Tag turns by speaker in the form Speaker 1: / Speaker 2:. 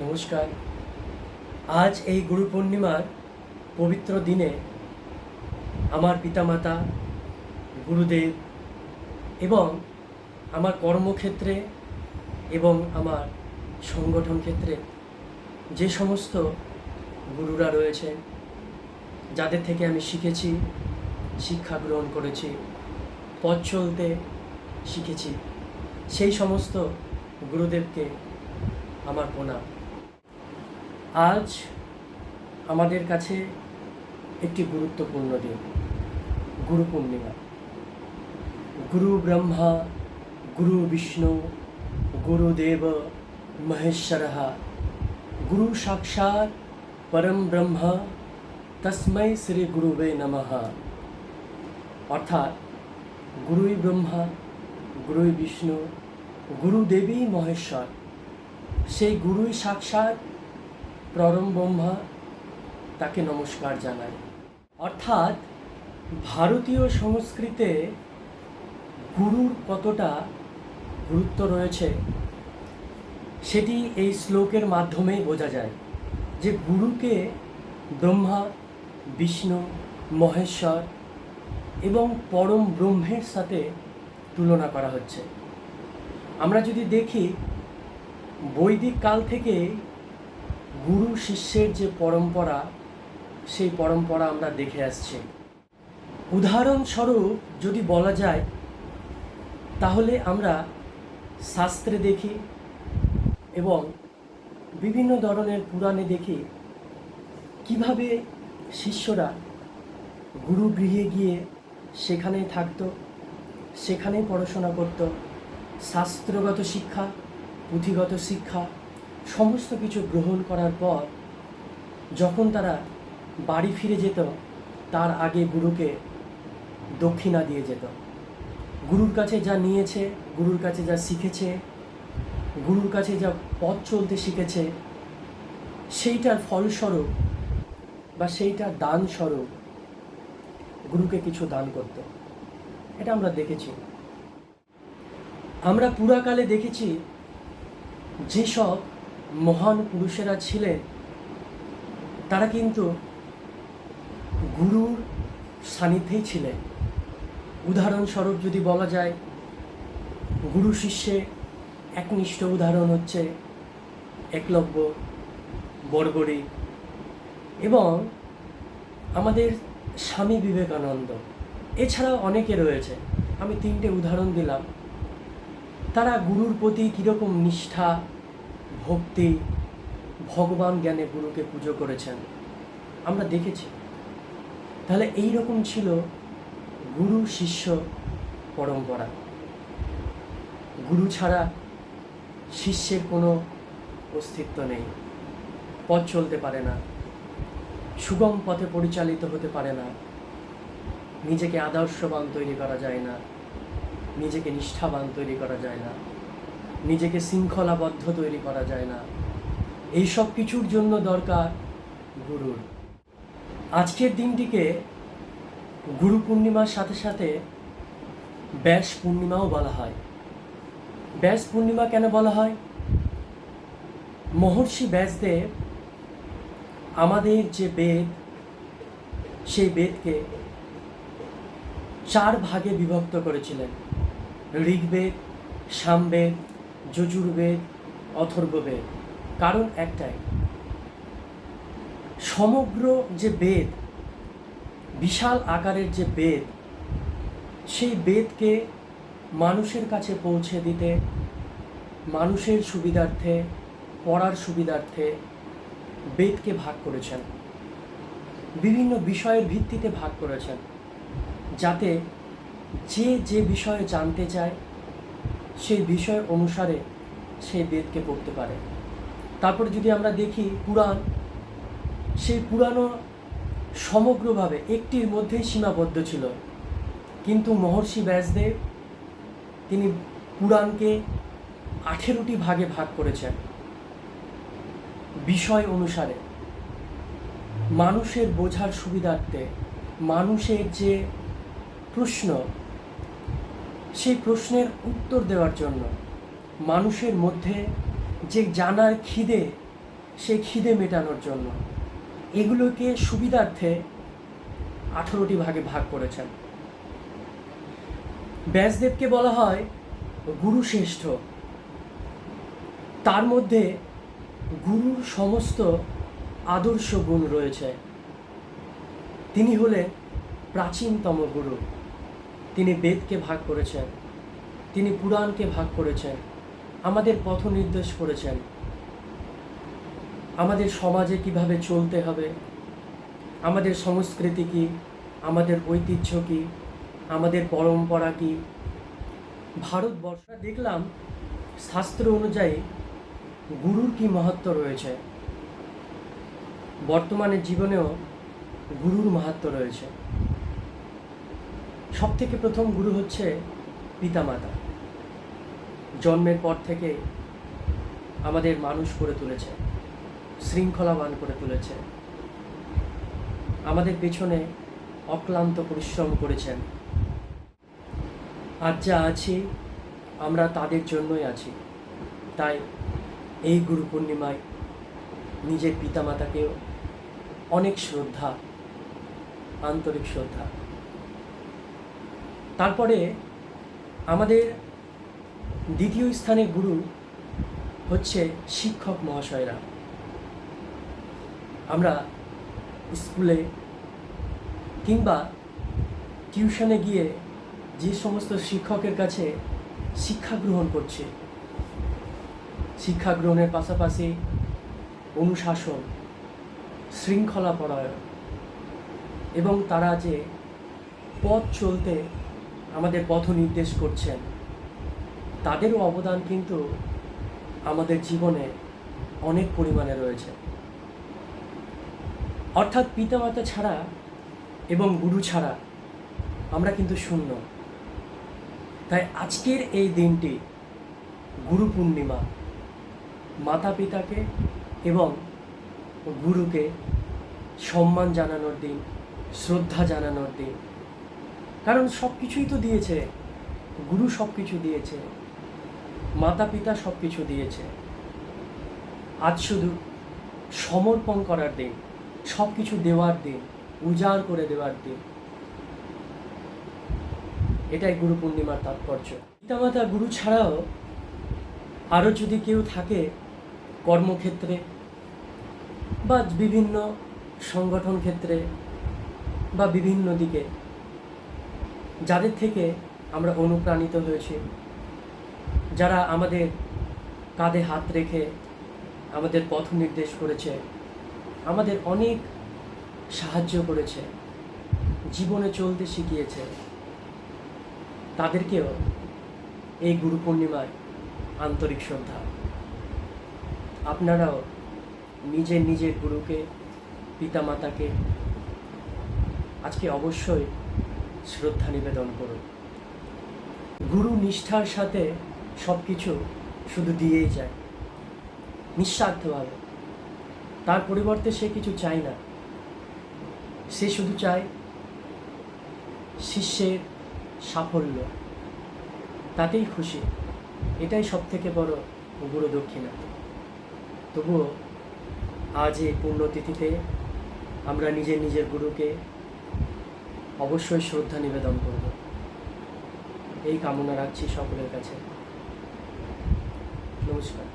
Speaker 1: নমস্কার। আজ এই গুরু পূর্ণিমার পবিত্র দিনে আমার পিতামাতা, গুরুদেব এবং আমার কর্মক্ষেত্রে এবং আমার সংগঠন ক্ষেত্রে যে সমস্ত গুরুরা রয়েছে, যাদের থেকে আমি শিখেছি, শিক্ষা গ্রহণ করেছি, পথ চলতে শিখেছি, সেই সমস্ত গুরুদেবকে আমার প্রণাম। আজ আমাদের কাছে একটি গুরুত্বপূর্ণ দিন, গুরু পূর্ণিমা। গুরু ব্রহ্মা, গুরু বিষ্ণু, গুরুদেব মহেশ্বরঃ, গুরু সাক্ষাৎ পরম ব্রহ্ম, তস্मै শ্রী গুরুবে নমঃ। অর্থাৎ গুরুই ব্রহ্মা, গুরুই বিষ্ণু, গুরুদেবী মহেশ্বর, সেই গুরুই সাক্ষাৎ পরম ব্রহ্মা, তাকে নমস্কার জানাই। অর্থাৎ ভারতীয় সংস্কৃতে গুরুর কতটা গুরুত্ব রয়েছে সেটি এই শ্লোকের মাধ্যমেই বোঝা যায়, যে গুরুকে ব্রহ্মা, বিষ্ণু, মহেশ্বর এবং পরম ব্রহ্মের সাথে তুলনা করা হচ্ছে। আমরা যদি দেখি, বৈদিক কাল থেকে গুরু শিষ্যের যে পরম্পরা, সেই পরম্পরা আমরা দেখে আসছি। উদাহরণস্বরূপ যদি বলা যায়, তাহলে আমরা শাস্ত্রে দেখি এবং বিভিন্ন ধরনের পুরাণে দেখি কিভাবে শিষ্যরা গুরু গৃহে গিয়ে সেখানেই থাকতো, সেখানেই পড়াশোনা করত, শাস্ত্রগত শিক্ষা, পুঁথিগত শিক্ষা সমস্ত কিছু গ্রহণ করার পর যখন তারা বাড়ি ফিরে যেত, তার আগে গুরুকে দক্ষিণা দিয়ে যেত। গুরুর কাছে যা নিয়েছে, গুরুর কাছে যা শিখেছে, গুরুর কাছে যা পথ চলতে শিখেছে, সেইটার ফলস্বরূপ বা সেইটার দান স্বরূপ গুরুকে কিছু দান করত। এটা আমরা দেখেছি। আমরা পুরাকালে দেখেছি যেসব মহান পুরুষেরা ছিলেন, তারা কিন্তু গুরুর সান্নিধ্যেই ছিলেন। উদাহরণস্বরূপ যদি বলা যায়, গুরু শিষ্যে একনিষ্ঠ উদাহরণ হচ্ছে একলব্য, বর্বরী এবং আমাদের স্বামী বিবেকানন্দ। এছাড়াও অনেকে রয়েছে, আমি 3টে উদাহরণ দিলাম। তারা গুরুর প্রতি কীরকম নিষ্ঠা, ভক্তি, ভগবান জ্ঞানে গুরুকে পুজো করেছেন আমরা দেখেছি। তাহলে এই রকম ছিল গুরু শিষ্য পরম্পরা। গুরু ছাড়া শিষ্যের কোনো অস্তিত্ব নেই, পথ চলতে পারে না, সুগম পথে পরিচালিত হতে পারে না, নিজেকে আদর্শবান তৈরি করা যায় না, নিজেকে নিষ্ঠাবান তৈরি করা যায় না, নিজেকে শৃঙ্খলাবদ্ধ তৈরি করা যায় না। এই সব কিছুর জন্য দরকার গুরুর। আজকের দিনটিকে গুরু পূর্ণিমার সাথে সাথে ব্যাস পূর্ণিমাও বলা হয়। ব্যাস পূর্ণিমা কেন বলা হয়? মহর্ষি ব্যাসদেব আমাদের যে বেদ, সেই বেদকে 4 ভাগে বিভক্ত করেছিলেন: ঋগ্বেদ, সামবেদ, যজুর্বেদ, অথর্ববেদ। কারণ একটাই, সমগ্র যে বেদ, বিশাল আকারের যে বেদ, সেই বেদকে মানুষের কাছে পৌঁছে দিতে, মানুষের সুবিধার্থে, পড়ার সুবিধার্থে বেদকে ভাগ করেছেন, বিভিন্ন বিষয়ের ভিত্তিতে ভাগ করেছেন, যাতে যে যে বিষয়ে জানতে চায় সেই বিষয় অনুসারে সেই বেদকে পড়তে পারে। তারপরে যদি আমরা দেখি পুরাণ, সেই পুরাণও সমগ্রভাবে একটির মধ্যেই সীমাবদ্ধ ছিল, কিন্তু মহর্ষি ব্যাসদেব তিনি পুরাণকে 18টি ভাগে ভাগ করেছেন বিষয় অনুসারে, মানুষের বোঝার সুবিধার্থে। মানুষের যে প্রশ্ন, সেই প্রশ্নের উত্তর দেওয়ার জন্য, মানুষের মধ্যে যে জানার খিদে, সে খিদে মেটানোর জন্য। এগুলোকে সুবিধার্থে 18টি ভাগে ভাগ করেছেন। ব্যাসদেবকে বলা হয় গুরু শ্রেষ্ঠ। তার মধ্যে গুরুর সমস্ত আদর্শ গুণ রয়েছে। তিনি হলেন প্রাচীনতম গুরু। তিনি বেদকে ভাগ করেছেন, তিনি পুরাণকে ভাগ করেছেন, আমাদের পথ নির্দেশ করেছেন, আমাদের সমাজে কিভাবে চলতে হবে, আমাদের সংস্কৃতি কী, আমাদের ঐতিহ্য কী, আমাদের পরম্পরা কী। ভারতবর্ষ দেখলাম শাস্ত্র অনুযায়ী গুরুর কী মাহাত্ম্য রয়েছে। বর্তমানে জীবনেও গুরুর মাহাত্ম্য রয়েছে। সবথেকে প্রথম গুরু হচ্ছে পিতামাতা। জন্মের পর থেকে আমাদের মানুষ করে তুলেছে, শৃঙ্খলাবান করে তুলেছে, আমাদের পেছনে অক্লান্ত পরিশ্রম করেছেন। আজ যা আছি আমরা তাদের জন্যই আছি। তাই এই গুরু পূর্ণিমায় নিজের পিতামাতাকেও অনেক শ্রদ্ধা, আন্তরিক শ্রদ্ধা। তারপরে আমাদের দ্বিতীয় স্থানে গুরু হচ্ছে শিক্ষক মহাশয়রা। আমরা স্কুলে কিংবা টিউশনে গিয়ে যে সমস্ত শিক্ষকের কাছে শিক্ষা গ্রহণ করছি, শিক্ষা গ্রহণের পাশাপাশি অনুশাসন, শৃঙ্খলা পরায়ণ এবং তারা যে পথ চলতে আমাদের পথ নির্দেশ করছেন, তাদেরও অবদান কিন্তু আমাদের জীবনে অনেক পরিমাণে রয়েছে। অর্থাৎ পিতামাতা ছাড়া এবং গুরু ছাড়া আমরা কিন্তু শূন্য। তাই আজকের এই দিনটি গুরু পূর্ণিমা, মাতা পিতাকে এবং গুরুকে সম্মান জানানোর দিন, শ্রদ্ধা জানানোর দিন। কারণ সব কিছুই তো দিয়েছে, গুরু সব কিছু দিয়েছে, মাতা পিতা সব কিছু দিয়েছে। আজ শুধু সমর্পণ করার দিন, সব কিছু দেওয়ার দিন, উজাড় করে দেওয়ার দিন। এটাই গুরু পূর্ণিমার তাৎপর্য। পিতামাতা গুরু ছাড়াও আরও যদি কেউ থাকে কর্মক্ষেত্রে বা বিভিন্ন সংগঠন ক্ষেত্রে বা বিভিন্ন দিকে, যাদের থেকে আমরা অনুপ্রাণিত হয়েছি, যারা আমাদের কাঁধে হাত রেখে আমাদের পথ নির্দেশ করেছে, আমাদের অনেক সাহায্য করেছে, জীবনে চলতে শিখিয়েছে, তাদেরকেও এই গুরু পূর্ণিমায় আন্তরিক শ্রদ্ধা। আপনারাও নিজের নিজের গুরুকে, পিতামাতাকে আজকে অবশ্যই শ্রদ্ধা নিবেদন করুন। গুরু নিষ্ঠার সাথে সব কিছু শুধু দিয়েই যায়, নিঃস্বার্থভাবে। তার পরিবর্তে সে কিছু চায় না, সে শুধু চায় শিষ্যের সাফল্য, তাতেই খুশি। এটাই সব থেকে বড় গুরু দক্ষিণা। তবুও আজ এই পুণ্যতিথিতে আমরা নিজের নিজের গুরুকে অবশ্যই শ্রদ্ধা নিবেদন করব, এই কামনা রাখছি সকলের কাছে। নমস্কার।